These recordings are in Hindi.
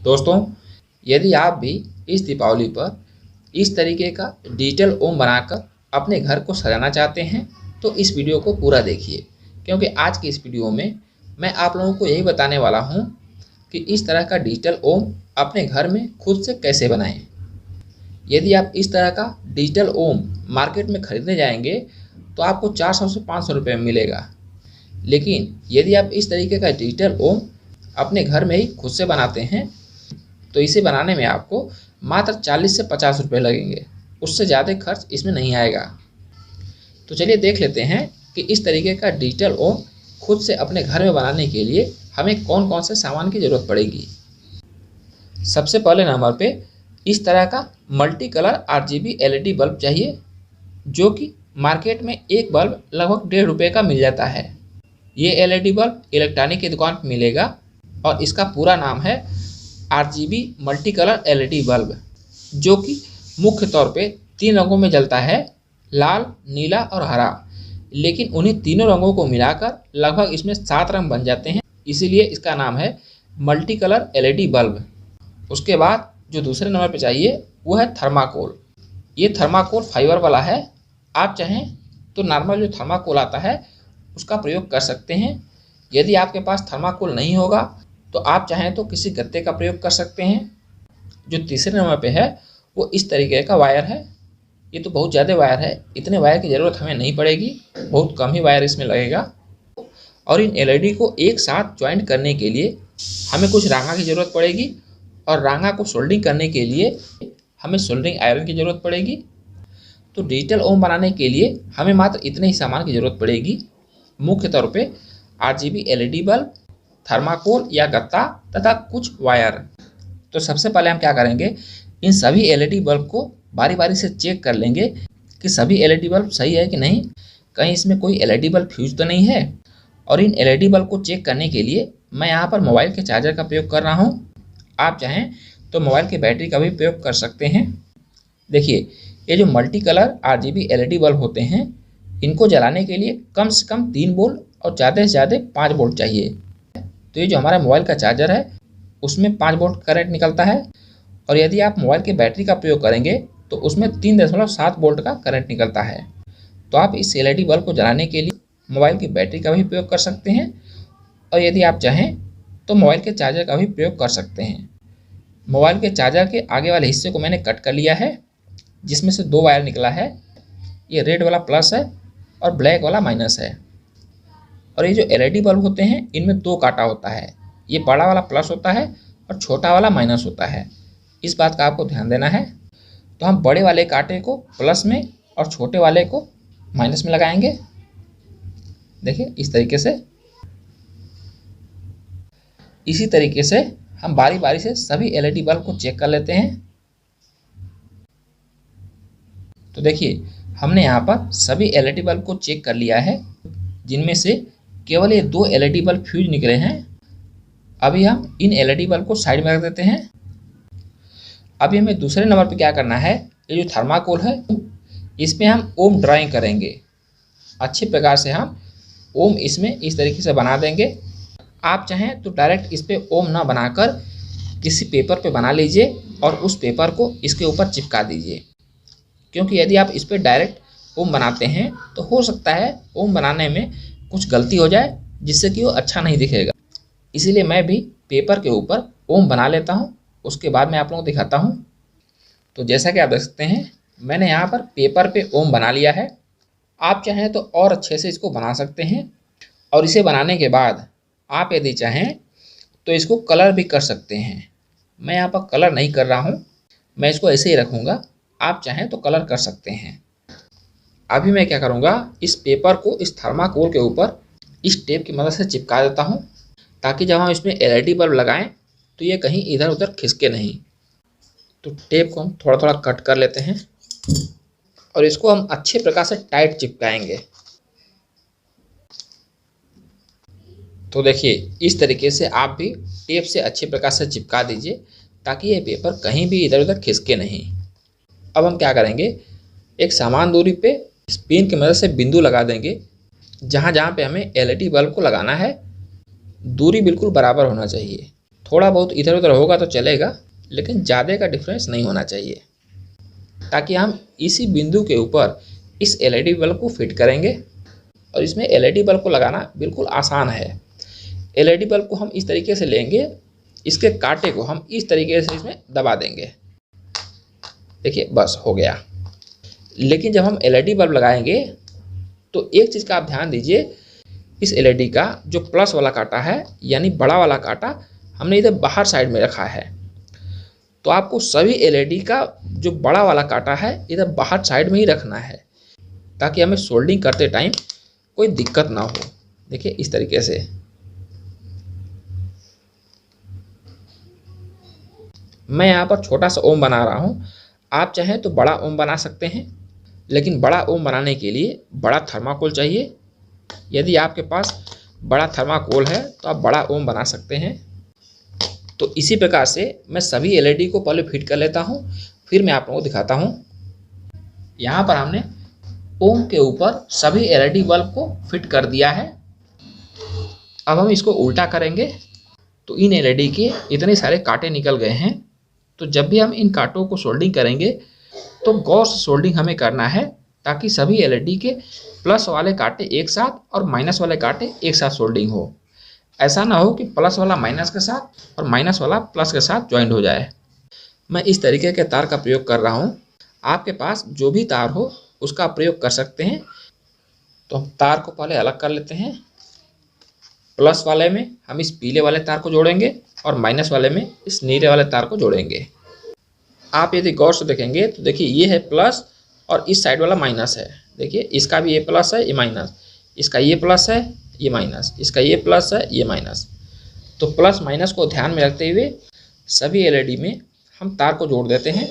दोस्तों, यदि आप भी इस दीपावली पर इस तरीके का डिजिटल ओम बनाकर अपने घर को सजाना चाहते हैं तो इस वीडियो को पूरा देखिए, क्योंकि आज की इस वीडियो में मैं आप लोगों को यही बताने वाला हूं कि इस तरह का डिजिटल ओम अपने घर में खुद से कैसे बनाएं। यदि आप इस तरह का डिजिटल ओम मार्केट में खरीदने जाएंगे तो आपको 400 से 500 रुपये में मिलेगा, लेकिन यदि आप इस तरीके का डिजिटल ओम अपने घर में ही खुद से बनाते हैं तो इसे बनाने में आपको मात्र 40 से 50 रुपये लगेंगे। उससे ज़्यादा खर्च इसमें नहीं आएगा। तो चलिए देख लेते हैं कि इस तरीके का डिजिटल ओम खुद से अपने घर में बनाने के लिए हमें कौन कौन से सामान की ज़रूरत पड़ेगी। सबसे पहले नंबर पे इस तरह का multi colour RGB LED bulb चाहिए, जो कि मार्केट में एक बल्ब लगभग 1.5 रुपये का मिल जाता है। ये LED बल्ब इलेक्ट्रॉनिक की दुकान पर मिलेगा और इसका पूरा नाम है RGB multi colour LED bulb, जो कि मुख्य तौर पे 3 रंगों में जलता है, लाल, नीला और हरा। लेकिन उन्हीं तीनों रंगों को मिलाकर लगभग इसमें 7 रंग बन जाते हैं, इसीलिए इसका नाम है मल्टी कलर LED बल्ब। उसके बाद जो दूसरे नंबर पे चाहिए वो है थर्माकोल। ये थर्माकोल फाइबर वाला है। आप चाहें तो नॉर्मल जो थर्माकोल आता है उसका प्रयोग कर सकते हैं। यदि आपके पास थर्माकोल नहीं होगा तो आप चाहें तो किसी गत्ते का प्रयोग कर सकते हैं। जो तीसरे नंबर पे है वो इस तरीके का वायर है। ये तो बहुत ज़्यादा वायर है, इतने वायर की ज़रूरत हमें नहीं पड़ेगी, बहुत कम ही वायर इसमें लगेगा। और इन LED को एक साथ ज्वाइंट करने के लिए हमें कुछ रांगा की ज़रूरत पड़ेगी और रांगा को सोल्डरिंग करने के लिए हमें सोल्डरिंग आयरन की ज़रूरत पड़ेगी। तो डिजिटल ओम बनाने के लिए हमें मात्र इतने ही सामान की ज़रूरत पड़ेगी, मुख्य तौर पे RGB LED बल्ब, थर्माकोल या गत्ता तथा कुछ वायर। तो सबसे पहले हम क्या करेंगे, इन सभी LED बल्ब को बारी बारी से चेक कर लेंगे कि सभी LED बल्ब सही है कि नहीं, कहीं इसमें कोई LED बल्ब फ्यूज तो नहीं है। और इन LED बल्ब को चेक करने के लिए मैं यहाँ पर मोबाइल के चार्जर का प्रयोग कर रहा हूँ। आप चाहें तो मोबाइल की बैटरी का भी प्रयोग कर सकते हैं। देखिए, ये जो multi colour RGB LED bulb होते हैं, इनको जलाने के लिए कम से कम 3 वोल्ट और ज़्यादा से ज़्यादा 5 वोल्ट चाहिए। तो ये जो हमारा मोबाइल का चार्जर है उसमें 5 वोल्ट करंट निकलता है, और यदि आप मोबाइल की बैटरी का प्रयोग करेंगे तो उसमें 3.7 वोल्ट का करंट निकलता है। तो आप इस LED बल्ब को जलाने के लिए मोबाइल की बैटरी का भी प्रयोग कर सकते हैं, और यदि आप चाहें तो मोबाइल के चार्जर का भी प्रयोग कर सकते हैं। मोबाइल के चार्जर के आगे वाले हिस्से को मैंने कट कर लिया है, जिसमें से 2 वायर निकला है। ये रेड वाला प्लस है और ब्लैक वाला माइनस है। और ये जो LED बल्ब होते हैं इनमें 2 कांटा होता है, ये बड़ा वाला प्लस होता है और छोटा वाला माइनस होता है। इस बात का आपको ध्यान देना है। तो हम बड़े वाले कांटे को प्लस में और छोटे वाले को माइनस में लगाएंगे। देखिए, इस तरीके से। इसी तरीके से हम बारी बारी से सभी LED बल्ब को चेक कर लेते हैं। तो देखिए, हमने यहाँ पर सभी LED बल्ब को चेक कर लिया है, जिनमें से केवल ये 2 LED बल्ब फ्यूज निकले हैं। अभी हम इन LED बल्ब को साइड में रख देते हैं। अभी हमें दूसरे नंबर पे क्या करना है, ये जो थर्माकोल है इस पे हम ओम ड्राइंग करेंगे। अच्छे प्रकार से हम ओम इसमें इस तरीके से बना देंगे। आप चाहें तो डायरेक्ट इस पे ओम ना बनाकर किसी पेपर पे बना लीजिए और उस पेपर को इसके ऊपर चिपका दीजिए, क्योंकि यदि आप इस पे डायरेक्ट ओम बनाते हैं तो हो सकता है ओम बनाने में कुछ गलती हो जाए, जिससे कि वो अच्छा नहीं दिखेगा। इसीलिए मैं भी पेपर के ऊपर ओम बना लेता हूँ, उसके बाद मैं आप लोगों को दिखाता हूँ। तो जैसा कि आप देख सकते हैं, मैंने यहाँ पर पेपर पे ओम बना लिया है। आप चाहें तो और अच्छे से इसको बना सकते हैं, और इसे बनाने के बाद आप यदि चाहें तो इसको कलर भी कर सकते हैं। मैं यहाँ पर कलर नहीं कर रहा हूँ, मैं इसको ऐसे ही रखूँगा। आप चाहें तो कलर कर सकते हैं। अभी मैं क्या करूँगा, इस पेपर को इस थर्माकोल के ऊपर इस टेप की मदद से चिपका देता हूँ, ताकि जब हम इसमें LED बल्ब लगाएं तो ये कहीं इधर उधर खिसके नहीं। तो टेप को हम थोड़ा थोड़ा कट कर लेते हैं और इसको हम अच्छे प्रकार से टाइट चिपकाएंगे। तो देखिए, इस तरीके से आप भी टेप से अच्छे प्रकार से चिपका दीजिए, ताकि ये पेपर कहीं भी इधर उधर खिसके नहीं। अब हम क्या करेंगे, एक समान दूरी पे इस पेन की मदद से बिंदु लगा देंगे। जहाँ जहाँ पे हमें LED बल्ब को लगाना है, दूरी बिल्कुल बराबर होना चाहिए। थोड़ा बहुत इधर उधर होगा तो चलेगा, लेकिन ज़्यादा का डिफरेंस नहीं होना चाहिए, ताकि हम इसी बिंदु के ऊपर इस एलईडी बल्ब को फिट करेंगे। और इसमें एलईडी बल्ब को लगाना बिल्कुल आसान है। एलईडी बल्ब को हम इस तरीके से लेंगे, इसके कांटे को हम इस तरीके से इसमें दबा देंगे। देखिए बस हो गया। लेकिन जब हम एलईडी बल्ब लगाएंगे तो एक चीज़ का आप ध्यान दीजिए, इस एलईडी का जो प्लस वाला कांटा है यानी बड़ा वाला कांटा हमने इधर बाहर साइड में रखा है। तो आपको सभी एलईडी का जो बड़ा वाला कांटा है इधर बाहर साइड में ही रखना है, ताकि हमें सोल्डिंग करते टाइम कोई दिक्कत ना हो। देखिए इस तरीके से। मैं यहाँ पर छोटा सा ओम बना रहा हूँ, आप चाहें तो बड़ा ओम बना सकते हैं, लेकिन बड़ा ओम बनाने के लिए बड़ा थर्माकोल चाहिए। यदि आपके पास बड़ा थर्माकोल है तो आप बड़ा ओम बना सकते हैं। तो इसी प्रकार से मैं सभी एलईडी को पहले फिट कर लेता हूँ, फिर मैं आप लोगों को दिखाता हूँ। यहाँ पर हमने ओम के ऊपर सभी एलईडी बल्ब को फिट कर दिया है। अब हम इसको उल्टा करेंगे तो इन एलईडी के इतने सारे कांटे निकल गए हैं। तो जब भी हम इन कांटों को सोल्डिंग करेंगे तो गौर से सोल्डिंग हमें करना है, ताकि सभी एलईडी के प्लस वाले कांटे एक साथ और माइनस वाले कांटे एक साथ सोल्डिंग हो। ऐसा ना हो कि प्लस वाला माइनस के साथ और माइनस वाला प्लस के साथ ज्वाइंट हो जाए। मैं इस तरीके के तार का प्रयोग कर रहा हूँ, आपके पास जो भी तार हो उसका प्रयोग कर सकते हैं। तो हम तार को पहले अलग कर लेते हैं। प्लस वाले में हम इस पीले वाले तार को जोड़ेंगे और माइनस वाले में इस नीले वाले तार को जोड़ेंगे। आप यदि गौर से देखेंगे तो देखिए ये है प्लस और इस साइड वाला माइनस है। देखिए इसका भी ये प्लस है, ये माइनस, इसका ये प्लस है, ये माइनस, इसका ये प्लस है, ये माइनस। तो प्लस माइनस को ध्यान में रखते हुए सभी एलईडी में हम तार को जोड़ देते हैं।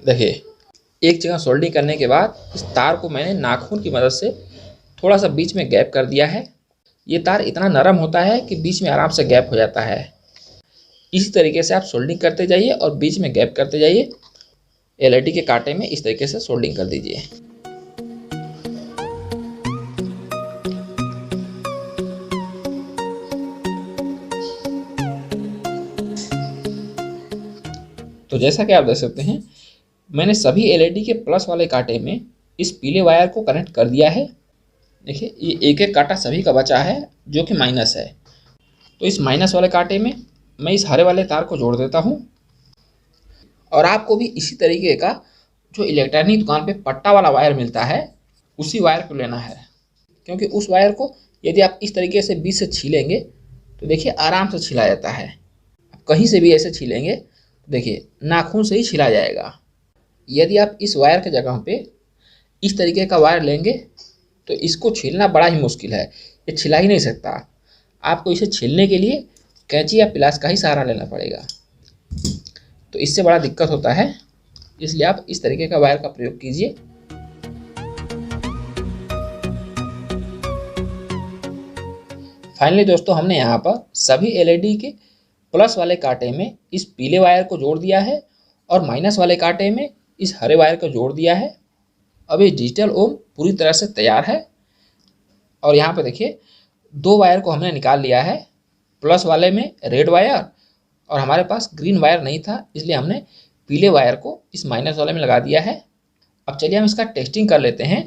देखिए एक जगह सोल्डिंग करने के बाद इस तार को मैंने नाखून की मदद से थोड़ा सा बीच में गैप कर दिया है। ये तार इतना नरम होता है कि बीच में आराम से गैप हो जाता है। इसी तरीके से आप सोल्डिंग करते जाइए और बीच में गैप करते जाइए। एलईडी के कांटे में इस तरीके से सोल्डिंग कर दीजिए। तो जैसा कि आप देख सकते हैं मैंने सभी एलईडी के प्लस वाले कांटे में इस पीले वायर को कनेक्ट कर दिया है। देखिए ये एक एक कांटा सभी का बचा है जो कि माइनस है। तो इस माइनस वाले कांटे में मैं इस हरे वाले तार को जोड़ देता हूँ। और आपको भी इसी तरीके का जो इलेक्ट्रॉनिक दुकान पे पट्टा वाला वायर मिलता है उसी वायर को लेना है, क्योंकि उस वायर को यदि आप इस तरीके से बीच से छीलेंगे तो देखिए आराम से छिला जाता है। आप कहीं से भी ऐसे छीलेंगे तो देखिए नाखून से ही छिला जाएगा। यदि आप इस वायर के जगह पे इस तरीके का वायर लेंगे तो इसको छीलना बड़ा ही मुश्किल है, ये छिला ही नहीं सकता। आपको इसे छीलने के लिए कैंची या पिलास का ही सहारा लेना पड़ेगा, तो इससे बड़ा दिक्कत होता है। इसलिए आप इस तरीके का वायर का प्रयोग कीजिए। फाइनली दोस्तों हमने यहाँ पर सभी एलईडी के प्लस वाले कांटे में इस पीले वायर को जोड़ दिया है और माइनस वाले कांटे में इस हरे वायर को जोड़ दिया है। अब ये डिजिटल ओम पूरी तरह से तैयार है। और यहाँ पे देखिए दो वायर को हमने निकाल लिया है। प्लस वाले में रेड वायर और हमारे पास ग्रीन वायर नहीं था, इसलिए हमने पीले वायर को इस माइनस वाले में लगा दिया है। अब चलिए हम इसका टेस्टिंग कर लेते हैं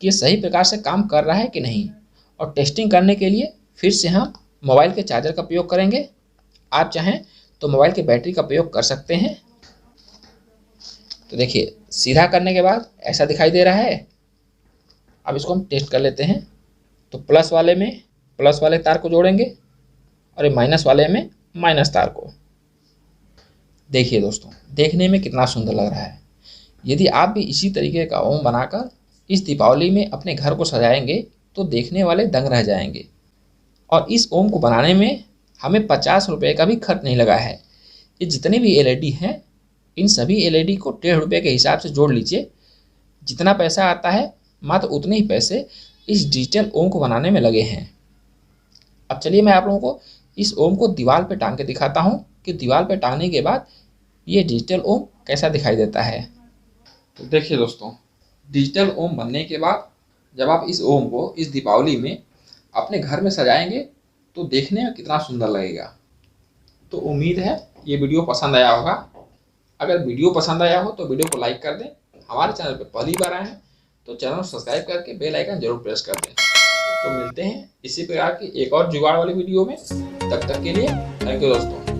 कि ये सही प्रकार से काम कर रहा है कि नहीं। और टेस्टिंग करने के लिए फिर से हम मोबाइल के चार्जर का प्रयोग करेंगे। आप चाहें तो मोबाइल की बैटरी का प्रयोग कर सकते हैं। तो देखिए सीधा करने के बाद ऐसा दिखाई दे रहा है। अब इसको हम टेस्ट कर लेते हैं। तो प्लस वाले में प्लस वाले तार को जोड़ेंगे और ये माइनस वाले में माइनस तार को। देखिए दोस्तों देखने में कितना सुंदर लग रहा है। यदि आप भी इसी तरीके का ओम बनाकर इस दीपावली में अपने घर को सजाएंगे तो देखने वाले दंग रह जाएंगे। और इस ओम को बनाने में हमें 50 रुपये का भी खर्च नहीं लगा है। ये जितने भी एलईडी हैं इन सभी एलईडी को 1.5 रुपये के हिसाब से जोड़ लीजिए। जितना पैसा आता है मात्र उतने ही पैसे इस डिजिटल ओम को बनाने में लगे हैं। अब चलिए मैं आप लोगों को इस ओम को दीवार पे टांग के दिखाता हूँ कि दीवार पे टांगने के बाद ये डिजिटल ओम कैसा दिखाई देता है। तो देखिए दोस्तों, डिजिटल ओम बनने के बाद जब आप इस ओम को इस दीपावली में अपने घर में सजाएंगे तो देखने में कितना सुंदर लगेगा। तो उम्मीद है ये वीडियो पसंद आया होगा। अगर वीडियो पसंद आया हो तो वीडियो को लाइक कर दें। हमारे चैनल पर पहली बार आए हैं तो चैनल को सब्सक्राइब करके बेल आइकन जरूर प्रेस कर दें। तो मिलते हैं इसी प्रकार की एक और जुगाड़ वाली वीडियो में। तब तक के लिए थैंक यू दोस्तों।